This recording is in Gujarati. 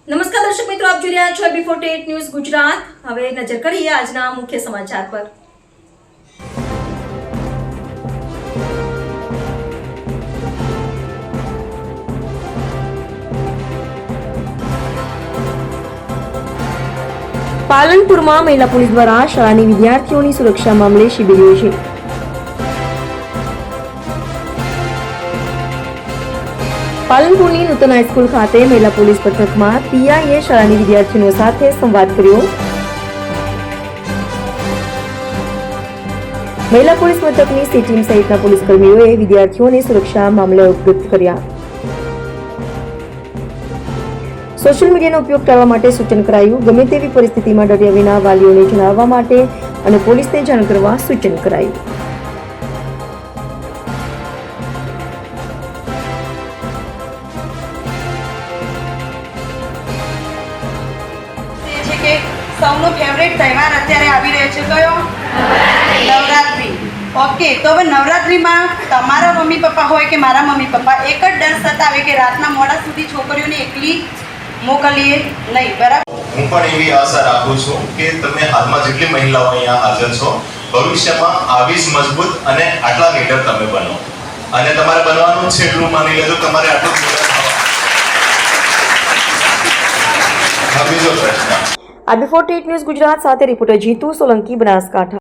નમસ્કાર દર્શક મિત્રો, આપ જોઈ રહ્યા છો B48 ન્યૂઝ ગુજરાત। હવે નજર કરીએ આજના મુખ્ય સમાચાર પર। પાલનપુરમાં મહિલા પોલીસ દ્વારા શાળાની વિદ્યાર્થીઓની સુરક્ષા મામલે શિબિર યોજી। પાલનપુરની નૂતન હાઈસ્કૂલ ખાતે મહિલા પોલીસ પથકમાં પીઆઈએ શાળાની વિદ્યાર્થીઓ સાથે સંવાદ કર્યો। મહિલા પોલીસ મથકની સી ટીમ સહિતના પોલીસ કર્મીઓએ વિદ્યાર્થીઓને સુરક્ષા મામલે અવગત કર્યા। સોશિયલ મીડિયાનો ઉપયોગ ટાળવા માટે સૂચન કરાયું। ગમે તેવી પરિસ્થિતિમાં ડર્યા વિના વાલીઓને જણાવવા માટે અને પોલીસને જાણ કરવા સૂચન કરાયું। સૌનો ફેવરેટ તહેવાર અત્યારે આવી રહ્યો છે, કયો? નવરાત્રિ। ઓકે, તો હવે નવરાત્રિમાં તમારા મમ્મી પપ્પા હોય કે મારા મમ્મી પપ્પા એક જ ડર સતાવે કે રાતના મોડા સુધી છોકરીઓને એકલી મોકલીએ નહીં, બરાબર? હું પણ એવી આશા રાખું છું કે તમે હાલમાં જેટલી મહિલાઓ અહીંયા હાજર છો, ભવિષ્યમાં આવી જ મજબૂત અને આટલા લીડર તમે બનો, અને તમારે બનવાનું છે એટલું માની લેજો, તમારે આટલું બીજો પ્રશ્ન। B48 ન્યૂઝ ગુજરાત સાથે રિપોર્ટર જીતુ સોલંકી, બનાસકાંઠા।